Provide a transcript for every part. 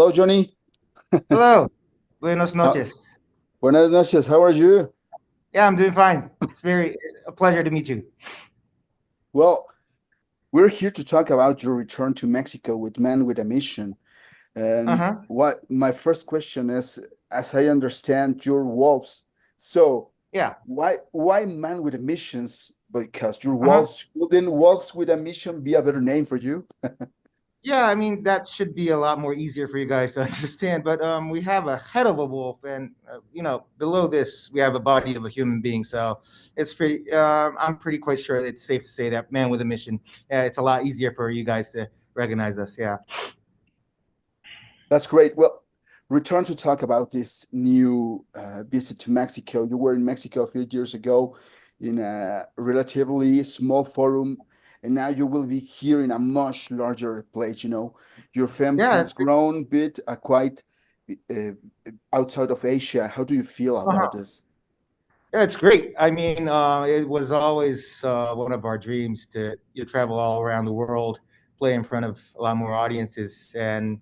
Hello, Johnny. Hello. Buenos How, noches. buenas noches. How are you? Yeah, I'm doing fine. It's very a pleasure to meet you. Well, we're here to talk about your return to Mexico with Man with a Mission. And Uh-huh. what my first question is, as I understand, you're wolves. So Yeah. why Man with a Missions? Because you're Uh-huh. wolves. Wouldn't Wolves with a Mission be a better name for you? Yeah, I mean that should be a lot more easier for you guys to understand. But we have a head of a wolf, and below this we have a body of a human being. So it's pretty. I'm pretty quite sure it's safe to say that man with a mission. It's a lot easier for you guys to recognize us. Yeah. That's great. Well, return to talk about this new visit to Mexico. You were in Mexico a few years ago in a relatively small forum, and now you will be here in a much larger place. Your fame Yeah. has grown a bit, quite uh, outside of Asia. How do you feel about Uh-huh. this? Yeah, it's great. I mean, it was always one of our dreams to travel all around the world, play in front of a lot more audiences, and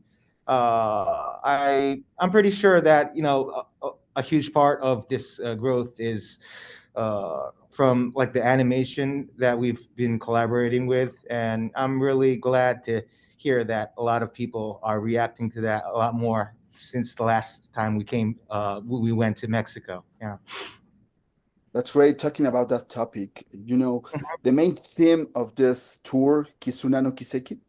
I'm pretty sure that a huge part of this growth is from like the animation that we've been collaborating with, and I'm really glad to hear that a lot of people are reacting to that a lot more since the last time we went to Mexico. Yeah. That's great. Talking about that topic, the main theme of this tour, Kisuna no Kiseki,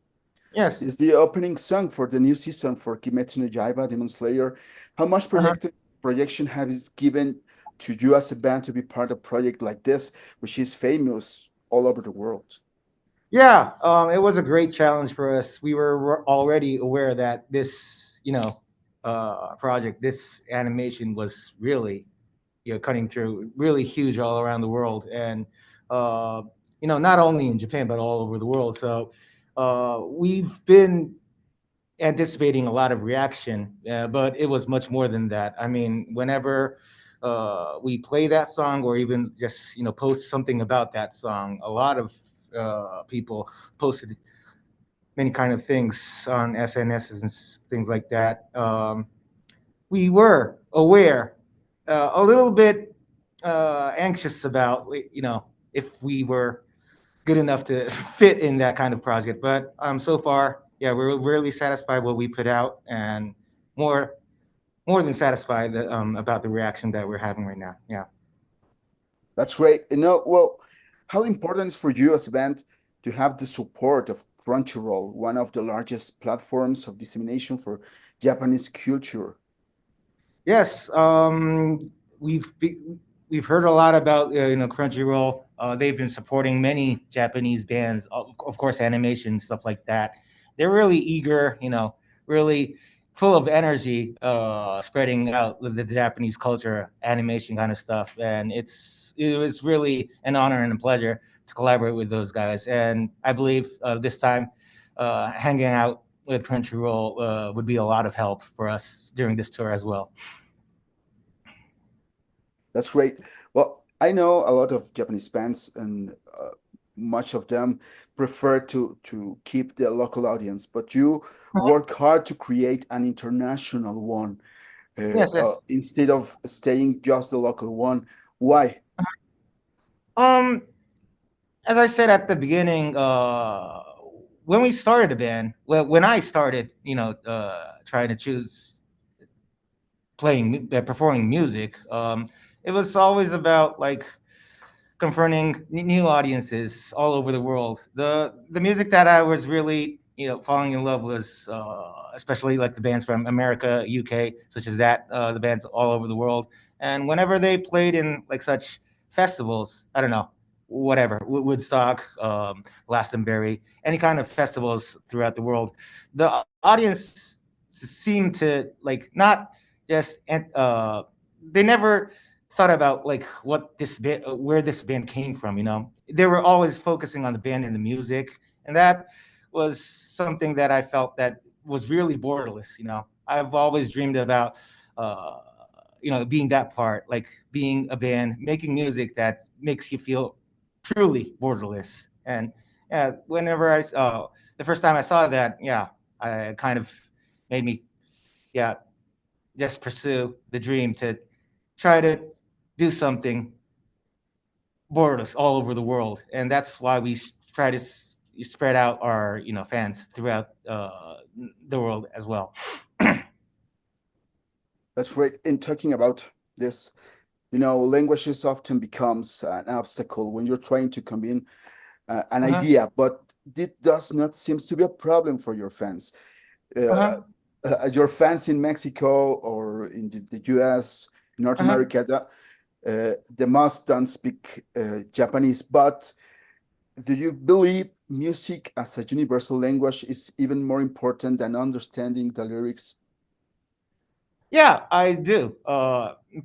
Yes. is the opening song for the new season for Kimetsu no Yaiba, Demon Slayer. How much Uh-huh. projection has given to you as a band to be part of a project like this, which is famous all over the world? Yeah, it was a great challenge for us. We were already aware that this, project, this animation was really, cutting through, really huge all around the world, and uh, not only in Japan but all over the world. So we've been anticipating a lot of reaction, but it was much more than that. I mean, whenever we play that song or even just post something about that song, a lot of people posted many kind of things on SNSs and things like that. We were aware, a little bit anxious about if we were good enough to fit in that kind of project. But so far, yeah, we're really satisfied what we put out, and more more than satisfied about the reaction that we're having right now. Yeah. That's great. Well, how important is for you as a band to have the support of Crunchyroll, one of the largest platforms of dissemination for Japanese culture? Yes. We've be, we've heard a lot about Crunchyroll. They've been supporting many Japanese bands, of course, animation stuff like that. They're really eager, really full of energy, spreading out the Japanese culture, animation kind of stuff, and it was really an honor and a pleasure to collaborate with those guys. And I believe this time, hanging out with Crunchyroll would be a lot of help for us during this tour as well. That's great. Well, I know a lot of Japanese bands, and much of them prefer to keep the local audience, but you work hard to create an international one Yes, yes. instead of staying just the local one. Why? Um, as I said at the beginning, when we started the band, well, when I started, trying to choose performing music, it was always about like confronting new audiences all over the world. The music that I was really falling in love was especially like the bands from America, UK, such as that the bands all over the world. And whenever they played in like such festivals, I don't know, whatever Woodstock, Glastonbury, any kind of festivals throughout the world, the audience seemed to like not just they never thought about like where this band came from. They were always focusing on the band and the music, and that was something that I felt that was really borderless. I've always dreamed about uh, being that part, like being a band making music that makes you feel truly borderless. And whenever the first time I saw that, yeah, I kind of made me yeah, just pursue the dream to try to do something borderless all over the world, and that's why we try to spread out our fans throughout the world as well. That's great. In talking about this, languages often becomes an obstacle when you're trying to combine an Uh-huh. idea, but it does not seems to be a problem for your fans. Uh-huh. Your fans in Mexico or in the US, North Uh-huh. America, the most don't speak Japanese. But do you believe music as a universal language is even more important than understanding the lyrics? Yeah, I do.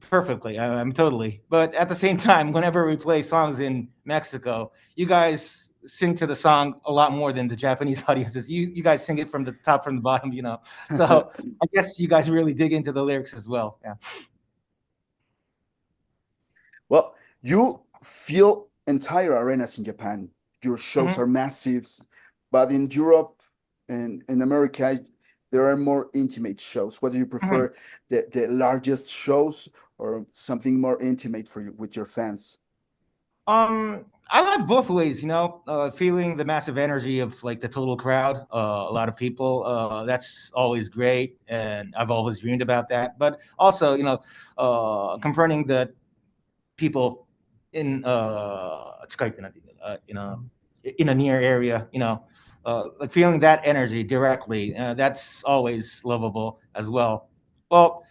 Perfectly. I'm totally. But at the same time, whenever we play songs in Mexico, you guys sing to the song a lot more than the Japanese audiences. You guys sing it from the top, from the bottom, So I guess you guys really dig into the lyrics as well. Yeah. Well, you fill entire arenas in Japan. Your shows Mhm. are massive, but in Europe and in America, there are more intimate shows. What do you Mhm. prefer, the largest shows or something more intimate for you with your fans? I like both ways, feeling the massive energy of like the total crowd, a lot of people. That's always great, and I've always dreamed about that. But also, confronting the people in in a near area, like feeling that energy directly. That's always lovable as well. Well,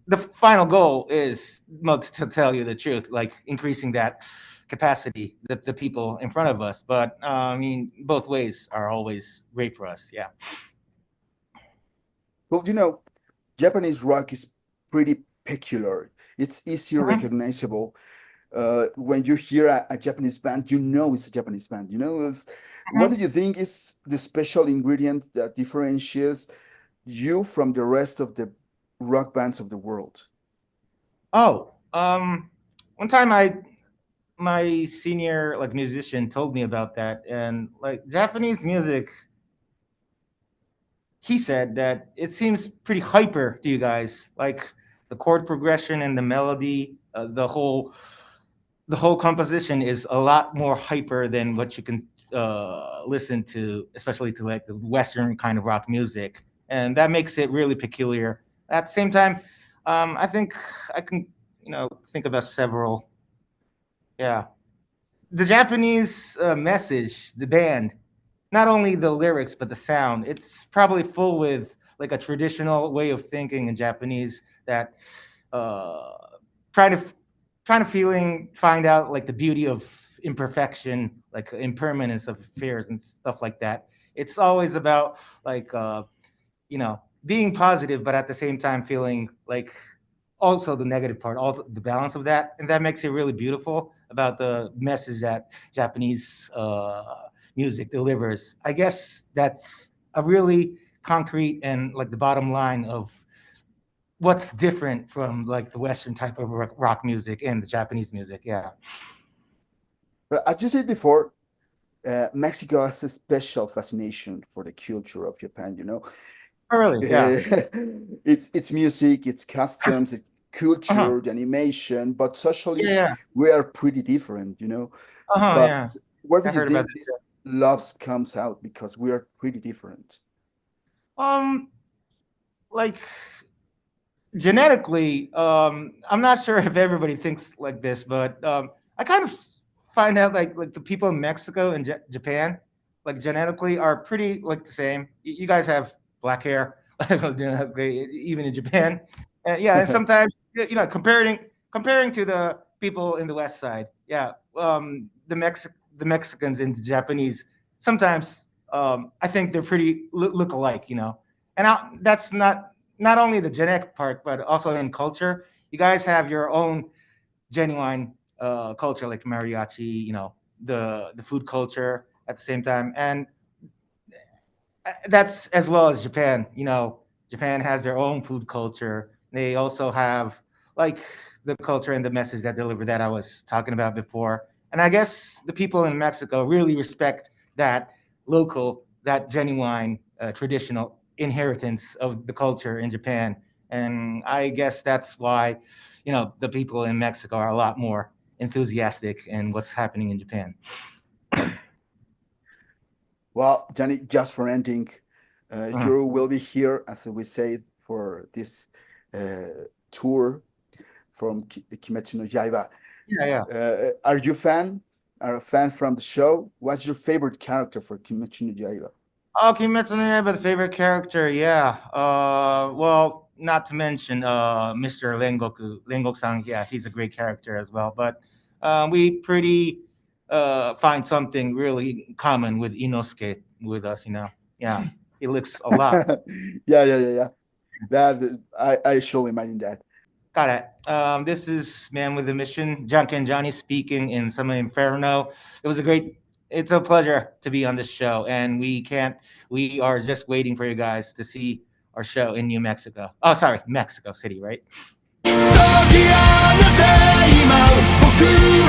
the final goal is, well, to tell you the truth, like increasing that capacity, the people in front of us. But I mean, both ways are always great for us. Yeah. Well, Japanese rock is pretty peculiar. It's easy Mhm. recognizable. When you hear a Japanese band, you know it's a Japanese band. What do Mhm. you think is the special ingredient that differentiates you from the rest of the rock bands of the world? Oh, one time my senior like musician told me about that, and like Japanese music, he said that it seems pretty hyper to you guys, like the chord progression and the melody, the whole composition is a lot more hyper than what you can listen to, especially to like the western kind of rock music, and that makes it really peculiar. At the same time, I think I can think about several. Yeah, the Japanese message, the band, not only the lyrics but the sound. It's probably full with like a traditional way of thinking in Japanese that uh, trying to find out like the beauty of imperfection, like impermanence of affairs and stuff like that. It's always about like being positive, but at the same time feeling like also the negative part, also the balance of that, and that makes it really beautiful about the message that Japanese music delivers. I guess that's a really concrete and like the bottom line of what's different from like the Western type of rock music and the Japanese music. Yeah. But as you said before, Mexico has a special fascination for the culture of Japan. Oh, really? Yeah. It's music, it's customs, it's Uh huh. culture, the animation, but Yeah. socially Yeah. we are pretty different. Uh huh. But Yeah. where do I you heard about think this. this loves comes out because we are pretty different? Like genetically, I'm not sure if everybody thinks like this, but I kind of find out like the people in Mexico and Japan, like genetically, are pretty like the same. You guys have black hair, genetically, even in Japan. Yeah, and sometimes comparing to the people in the West Side, yeah, the Mexicans and the Japanese sometimes I think they're pretty look alike, and that's not only the genetic part, but also in culture. You guys have your own genuine culture, like mariachi, the food culture at the same time, and that's as well as Japan. Japan has their own food culture. They also have like the culture and the message that deliver that I was talking about before. And I guess the people in Mexico really respect that that genuine, traditional inheritance of the culture in Japan. And I guess that's why, the people in Mexico are a lot more enthusiastic in what's happening in Japan. Well, Johnny, just for ending, Mhm. you will be here, as we say, for this tour from Kimetsu no Yaiba. Yeah, yeah. Are you fan? Are a fan from the show? What's your favorite character for Kimetsu no Yaiba? Oh, Kimetsu no Yaiba, the favorite character, yeah. Well, not to mention Mr. Rengoku-san. Yeah, he's a great character as well. But we pretty find something really common with Inosuke with us. Yeah, he looks a lot. Yeah. That I surely imagine that. Got it. This is Man with a Mission, Junk and Johnny speaking in Summer Inferno. It was a great. It's a pleasure to be on this show, and we can't. We are just waiting for you guys to see our show in New Mexico. Oh, sorry, Mexico City, right? 届きあなた今僕